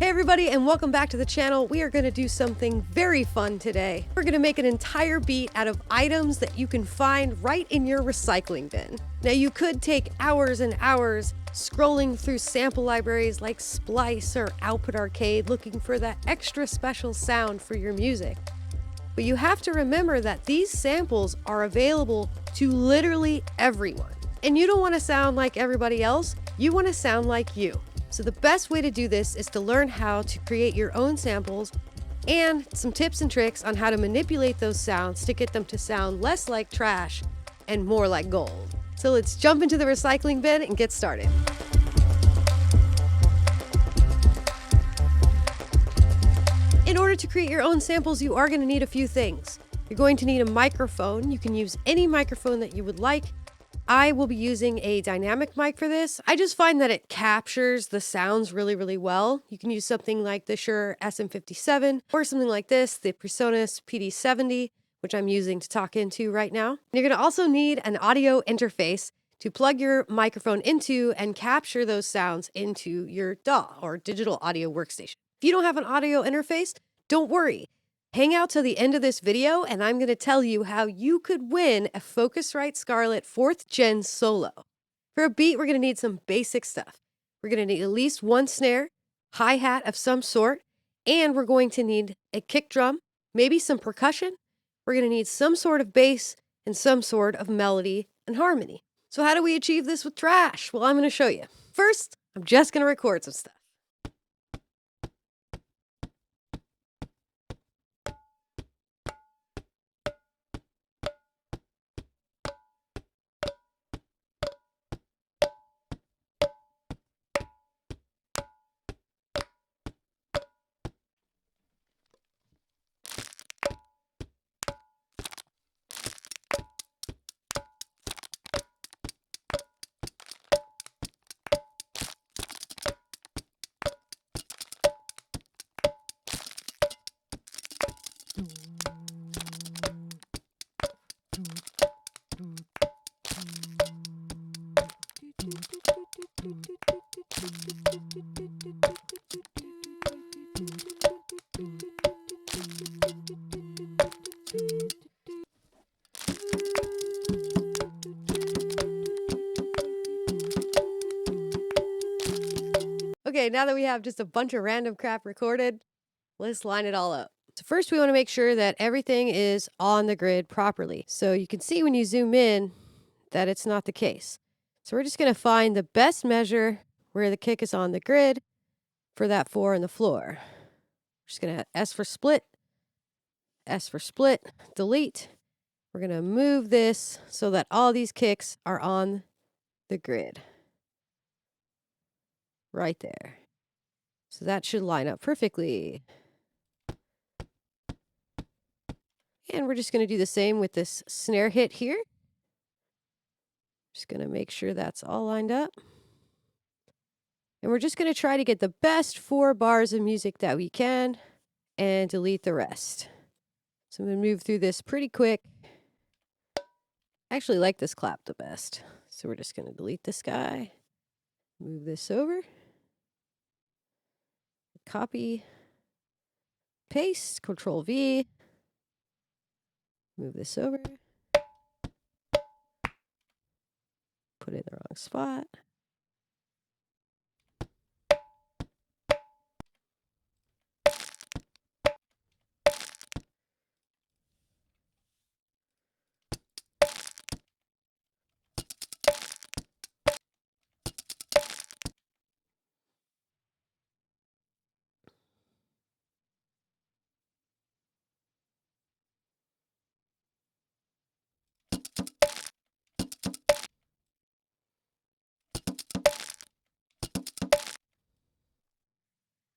Hey everybody, and welcome back to the channel. We are going to do something very fun today. We're going to make an entire beat out of items that you can find right in your recycling bin. Now you could take hours and hours scrolling through sample libraries like Splice or Output Arcade looking for that extra special sound for your music. But you have to remember that these samples are available to literally everyone. And you don't want to sound like everybody else, you want to sound like you. So the best way to do this is to learn how to create your own samples and some tips and tricks on how to manipulate those sounds to get them to sound less like trash and more like gold. So let's jump into the recycling bin and get started. In order to create your own samples, you are going to need a few things. You're going to need a microphone. You can use any microphone that you would like. I will be using a dynamic mic for this. I just find that it captures the sounds really well. You can use something like the Shure SM57 or something like this, the Presonus PD70, which I'm using to talk into right now. You're going to also need an audio interface to plug your microphone into and capture those sounds into your DAW or digital audio workstation. If you don't have an audio interface, don't worry. Hang out till the end of this video and I'm going to tell you how you could win a Focusrite Scarlett 4th Gen Solo. For a beat, we're going to need some basic stuff. We're going to need at least one snare, hi-hat of some sort, and we're going to need a kick drum, maybe some percussion. We're going to need some sort of bass and some sort of melody and harmony. So how do we achieve this with trash? Well, I'm going to show you. First, I'm just going to record some stuff. Okay, now that we have just a bunch of random crap recorded, let's line it all up. So first we want to make sure that everything is on the grid properly. So you can see when you zoom in that it's not the case. So we're just going to find the best measure where the kick is on the grid for that 4 on the floor. We're just going to S for split, delete. We're going to move this so that all these kicks are on the grid. Right there. So that should line up perfectly. And we're just going to do the same with this snare hit here. Just going to make sure that's all lined up. And we're just going to try to get the best 4 bars of music that we can and delete the rest. So I'm going to move through this pretty quick. I actually like this clap the best. So we're just going to delete this guy. Move this over. Copy. Paste. Control V. Move this over. Put it in the wrong spot.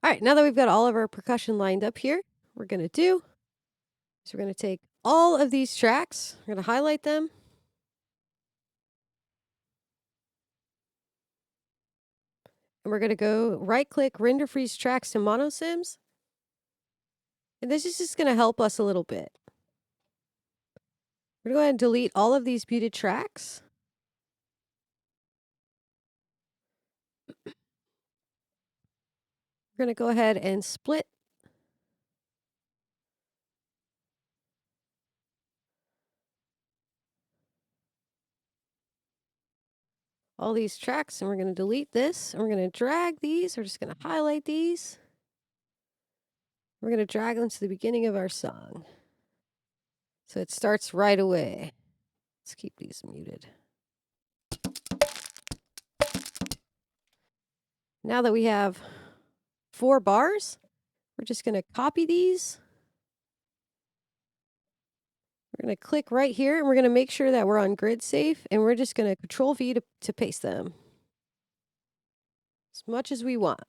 All right, now that we've got all of our percussion lined up here, we're going to do is we're going to take all of these tracks, we're going to highlight them. And we're going to go right-click, render freeze tracks to monosims. And this is just going to help us a little bit. We're going to go ahead and delete all of these muted tracks. We're going to go ahead and split all these tracks, and we're going to delete this, and we're going to drag these. We're just going to highlight these. We're going to drag them to the beginning of our song. So it starts right away. Let's keep these muted. Now that we have 4 bars, we're just going to copy these. We're going to click right here, and we're going to make sure that we're on grid safe, and we're just going to Control V to paste them as much as we want.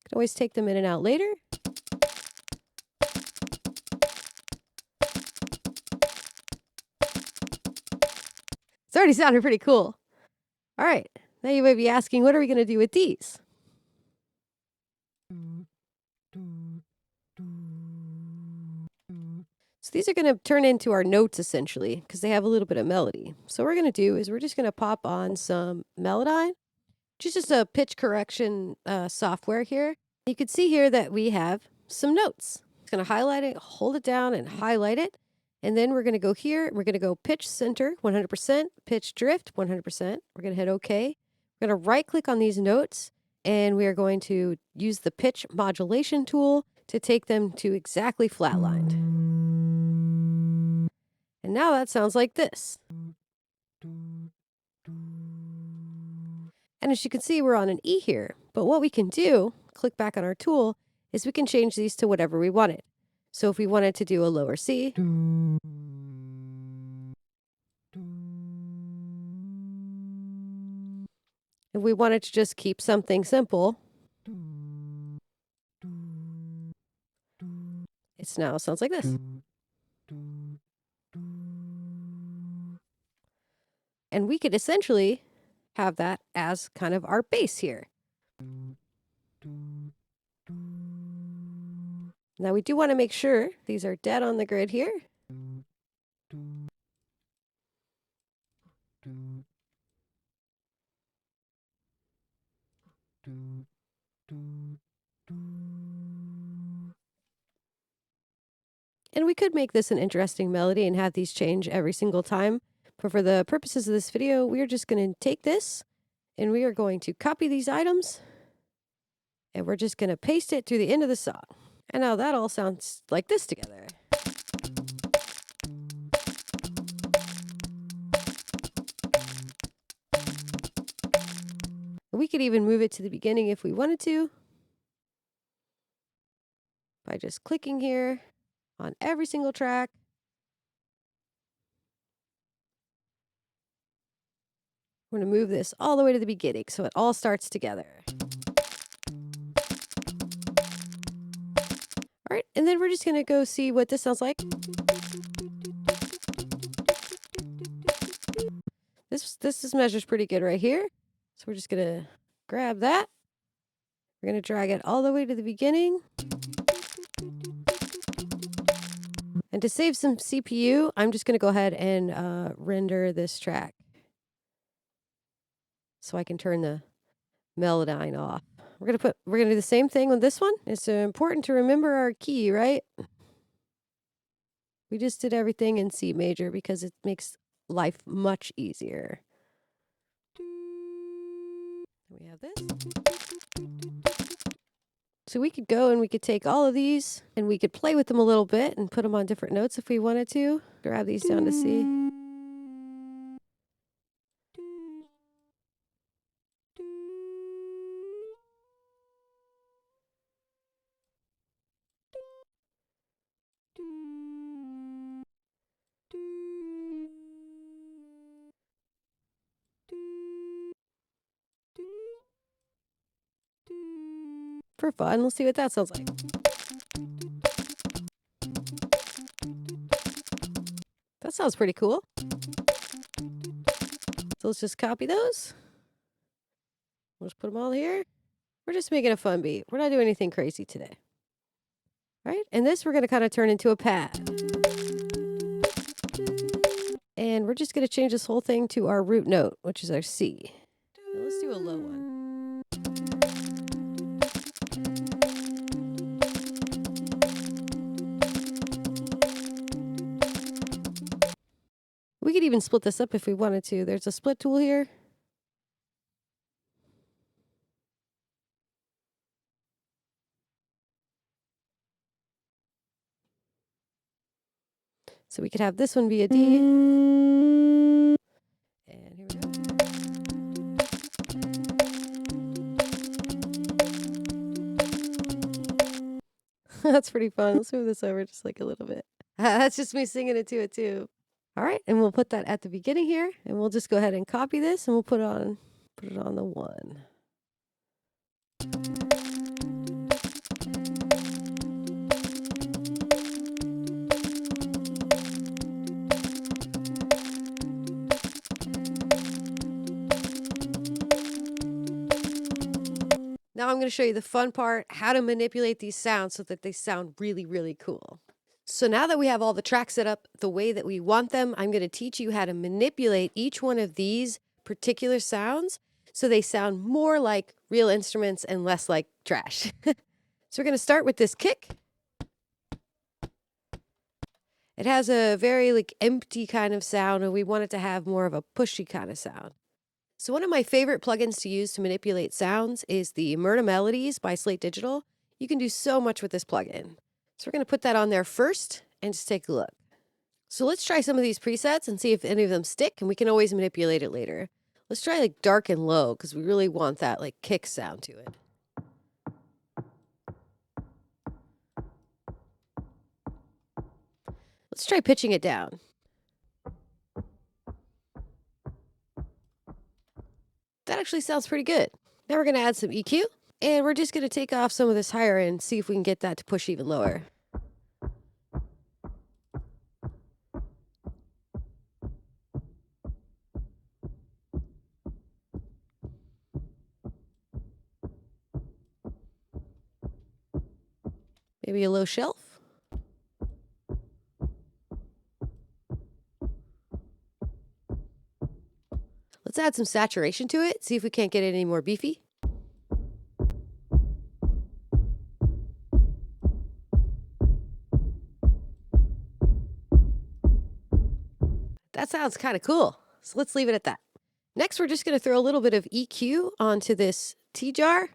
Can always take them in and out later. It's already sounded pretty cool. All right, now you might be asking, what are we going to do with these? So these are going to turn into our notes essentially, because they have a little bit of melody. So what we're going to do is we're just going to pop on some Melodyne, which is just a pitch correction software here. You can see here that we have some notes. It's going to highlight it, hold it down, and highlight it. And then we're going to go here, and we're going to go pitch center 100%, pitch drift 100%. We're going to hit OK. We're going to right click on these notes, and we are going to use the pitch modulation tool to take them to exactly flatlined. And now that sounds like this. And as you can see, we're on an E here. But what we can do, click back on our tool, is we can change these to whatever we wanted. So if we wanted to do a lower C, if we wanted to just keep something simple, it now sounds like this. And we could essentially have that as kind of our bass here. Now we do want to make sure these are dead on the grid here. And we could make this an interesting melody and have these change every single time. But for the purposes of this video, we are just going to take this and we are going to copy these items and we're just going to paste it to the end of the song. And now that all sounds like this together. We could even move it to the beginning if we wanted to by just clicking here on every single track. We're going to move this all the way to the beginning so it all starts together. All right, and then we're just going to go see what this sounds like. This measures pretty good right here. So we're just going to grab that. We're going to drag it all the way to the beginning. And to save some CPU, I'm just going to go ahead and render this track so I can turn the Melodyne off. We're going to do the same thing with this one. It's important to remember our key, right? We just did everything in C major because it makes life much easier. We have this. So we could go and we could take all of these and we could play with them a little bit and put them on different notes if we wanted to. Grab these down to C. For fun, we'll see what that sounds like. That sounds pretty cool. So let's just copy those. We'll just put them all here. We're just making a fun beat. We're not doing anything crazy today. All right? And this we're going to kind of turn into a pad. And we're just going to change this whole thing to our root note, which is our C. Now let's do a low one. even split this up if we wanted to. There's a split tool here. So we could have this one be a D. And here we go. That's pretty fun. Let's move this over just like a little bit. That's just me singing it to it too. All right, and we'll put that at the beginning here, and we'll just go ahead and copy this, and we'll put it on the 1. Now I'm going to show you the fun part, how to manipulate these sounds so that they sound really, really cool. So now that we have all the tracks set up the way that we want them, I'm going to teach you how to manipulate each one of these particular sounds so they sound more like real instruments and less like trash. So we're going to start with this kick. It has a very like empty kind of sound, and we want it to have more of a pushy kind of sound. So one of my favorite plugins to use to manipulate sounds is the Murder Melodies by Slate Digital. You can do so much with this plugin. So we're going to put that on there first and just take a look. So let's try some of these presets and see if any of them stick, and we can always manipulate it later. Let's try like dark and low because we really want that like kick sound to it. Let's try pitching it down. That actually sounds pretty good. Now we're going to add some EQ, and we're just going to take off some of this higher end, see if we can get that to push even lower. Maybe a low shelf. Let's add some saturation to it, see if we can't get it any more beefy. That sounds kind of cool. So let's leave it at that. Next, we're just going to throw a little bit of EQ onto this T-jar.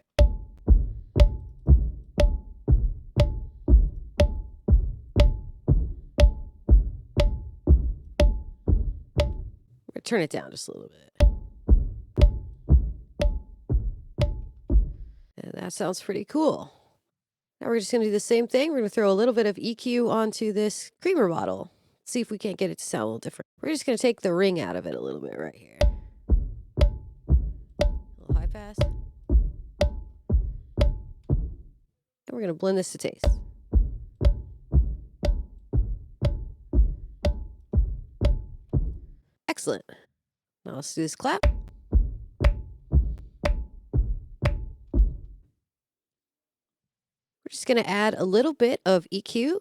Turn it down just a little bit. And that sounds pretty cool. Now we're just going to do the same thing. We're going to throw a little bit of EQ onto this creamer bottle. See if we can't get it to sound a little different. We're just going to take the ring out of it a little bit right here. A little high pass. And we're going to blend this to taste. Excellent. Now let's do this clap. We're just going to add a little bit of EQ.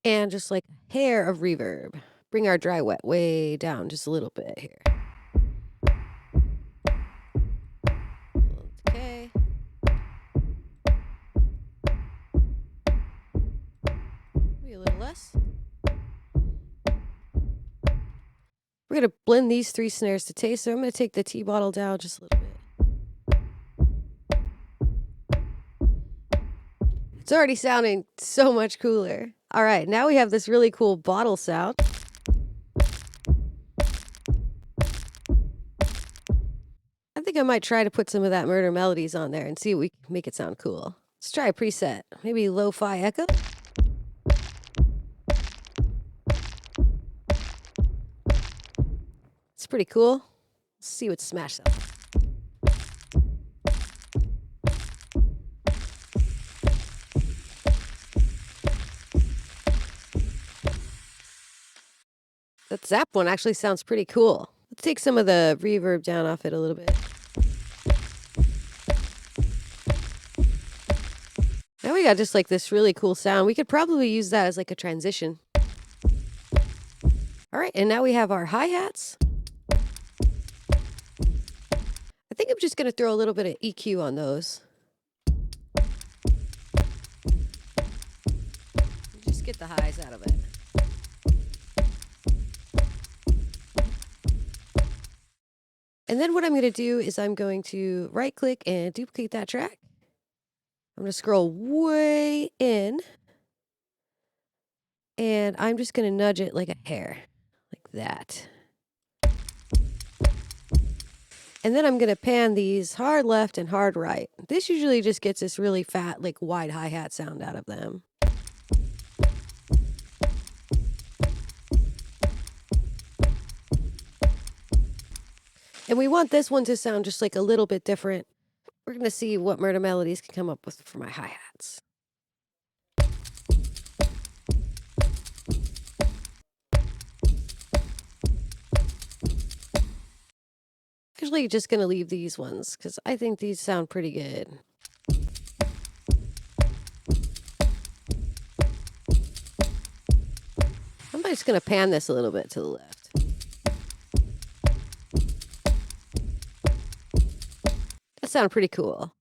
And just like a hair of reverb. Bring our dry wet way down just a little bit here. Okay. Maybe a little less. We're going to blend these 3 snares to taste, so I'm going to take the tea bottle down just a little bit. It's already sounding so much cooler. All right, now we have this really cool bottle sound. I think I might try to put some of that Murder Melodies on there and see if we can make it sound cool. Let's try a preset, maybe lo-fi echo. It's pretty cool. Let's see what smash sounds. That zap one actually sounds pretty cool. Let's take some of the reverb down off it a little bit. Now we got just like this really cool sound. We could probably use that as like a transition. All right, and now we have our hi-hats. think I'm just going to throw a little bit of EQ on those. Just get the highs out of it. And then what I'm going to do is I'm going to right click and duplicate that track. I'm going to scroll way in. And I'm just going to nudge it like a hair. Like that. And then I'm going to pan these hard left and hard right. This usually just gets this really fat, like wide hi-hat sound out of them. And we want this one to sound just like a little bit different. We're going to see what Murder Melodies can come up with for my hi-hats. Actually, just going to leave these ones because I think these sound pretty good. I'm just going to pan this a little bit to the left. That sounded pretty cool.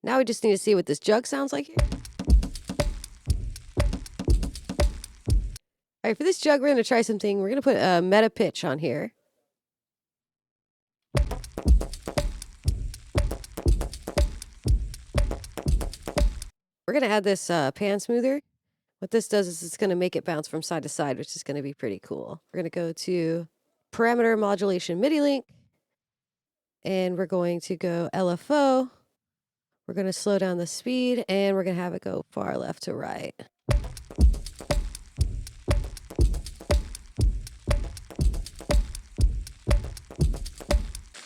Now we just need to see what this jug sounds like here. All right, for this jug, we're going to try something. We're going to put a meta pitch on here. We're going to add this pan smoother. What this does is it's going to make it bounce from side to side, which is going to be pretty cool. We're going to go to parameter modulation MIDI link. And we're going to go LFO. We're going to slow down the speed, and we're going to have it go far left to right.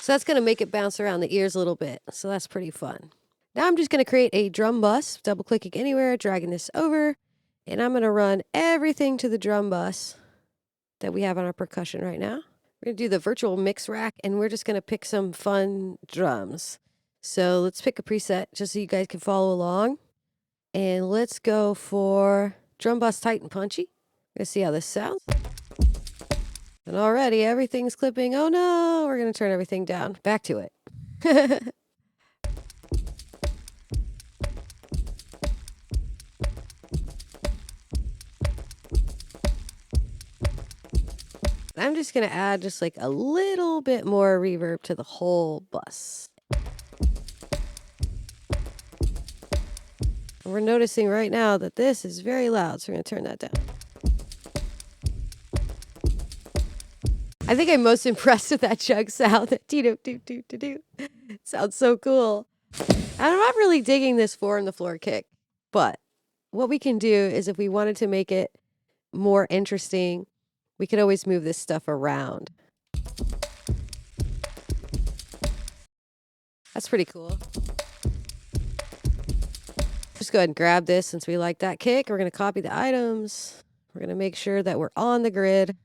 So that's going to make it bounce around the ears a little bit. So that's pretty fun. Now I'm just going to create a drum bus, double clicking anywhere, dragging this over, and I'm going to run everything to the drum bus that we have on our percussion right now. We're going to do the virtual mix rack, and we're just going to pick some fun drums. So let's pick a preset just so you guys can follow along. And let's go for drum bus tight and punchy. We're going to see how this sounds. And already everything's clipping. Oh no, we're going to turn everything down. Back to it. I'm just going to add just like a little bit more reverb to the whole bus. And we're noticing right now that this is very loud, so we're going to turn that down. I think I'm most impressed with that jug sound. That doo-doo-doo-doo-doo. Sounds so cool. I'm not really digging this 4-on-the-floor kick, but what we can do is if we wanted to make it more interesting, we could always move this stuff around. That's pretty cool. Just go ahead and grab this since we like that kick. We're going to copy the items. We're going to make sure that we're on the grid.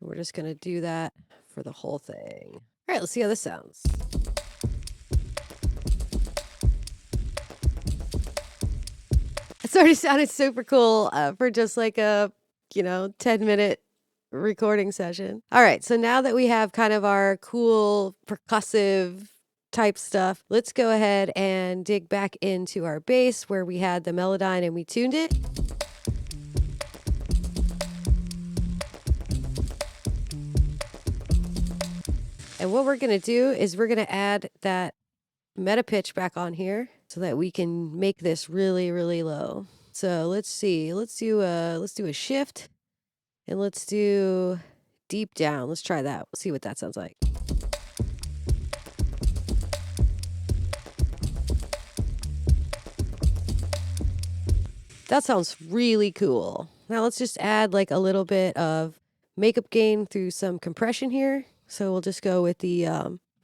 We're just going to do that for the whole thing. All right, let's see how this sounds. It's already sounded super cool for just like a, 10-minute recording session. All right, so now that we have kind of our cool percussive type stuff, let's go ahead and dig back into our bass where we had the Melodyne and we tuned it. And what we're going to do is we're going to add that meta pitch back on here so that we can make this really, really low. So let's see. Let's do a shift and let's do deep down. Let's try that. See what that sounds like. That sounds really cool. Now let's just add like a little bit of makeup gain through some compression here. So we'll just go with the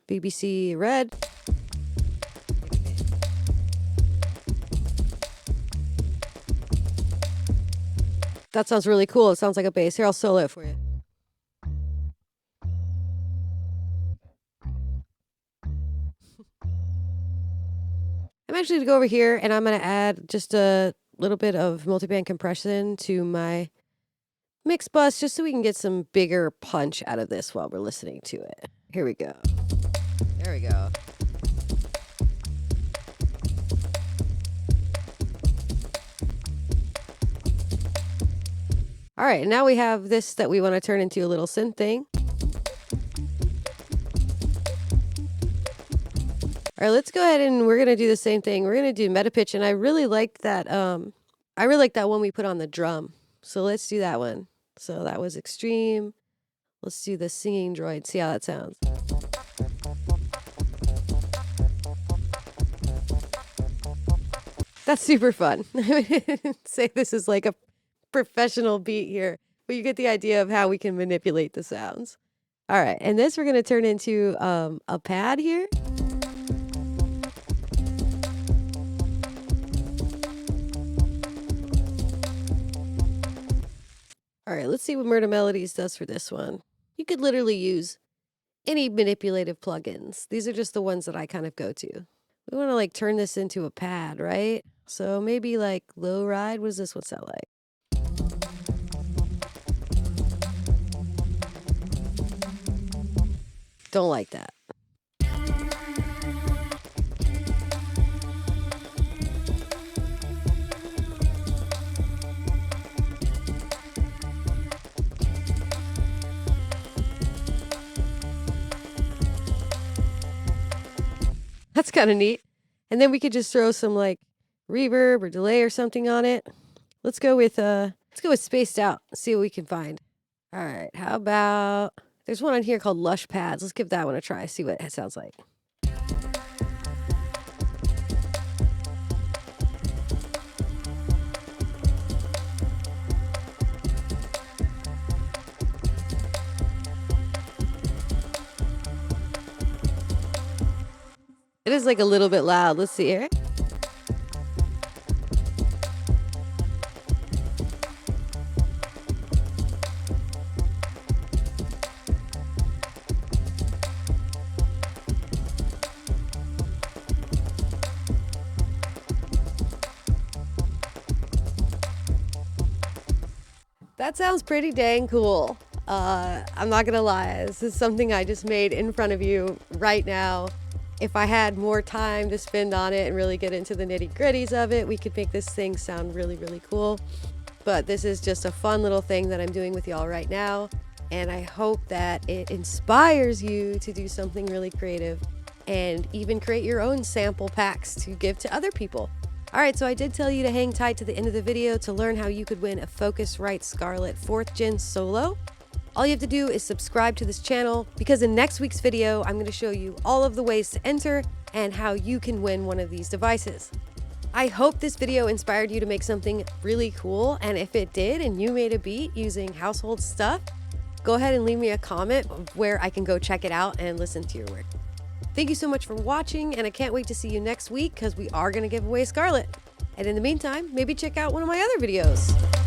BBC Red. That sounds really cool. It sounds like a bass. Here, I'll solo it for you. I'm actually going to go over here and I'm going to add just a little bit of multiband compression to my mix bus just so we can get some bigger punch out of this while we're listening to it. Here we go. There we go. All right, now we have this that we want to turn into a little synth thing. All right, let's go ahead and we're gonna do the same thing. We're gonna do meta pitch, and I really like that. I really like that one we put on the drum. So let's do that one. So that was extreme. Let's do the singing droid. See how that sounds. That's super fun. Say this is like a professional beat here, but you get the idea of how we can manipulate the sounds. All right, and this we're gonna turn into a pad here. All right, let's see what Murder Melodies does for this one. You could literally use any manipulative plugins. These are just the ones that I kind of go to. We want to like turn this into a pad, right? So maybe like low ride. What does this one sound like? Don't like that. That's kind of neat. And then we could just throw some like reverb or delay or something on it. Let's go with spaced out. See what we can find. All right, how about there's one on here called Lush Pads. Let's give that one a try. See what it sounds like. It is like a little bit loud. Let's see here. That sounds pretty dang cool. I'm not gonna lie, this is something I just made in front of you right now. If I had more time to spend on it and really get into the nitty-gritties of it, we could make this thing sound really, really cool. But this is just a fun little thing that I'm doing with y'all right now. And I hope that it inspires you to do something really creative and even create your own sample packs to give to other people. All right, so I did tell you to hang tight to the end of the video to learn how you could win a Focusrite Scarlett 4th Gen Solo. All you have to do is subscribe to this channel because in next week's video, I'm going to show you all of the ways to enter and how you can win one of these devices. I hope this video inspired you to make something really cool, and if it did and you made a beat using household stuff, go ahead and leave me a comment where I can go check it out and listen to your work. Thank you so much for watching, and I can't wait to see you next week because we are going to give away Scarlett. And in the meantime, maybe check out one of my other videos.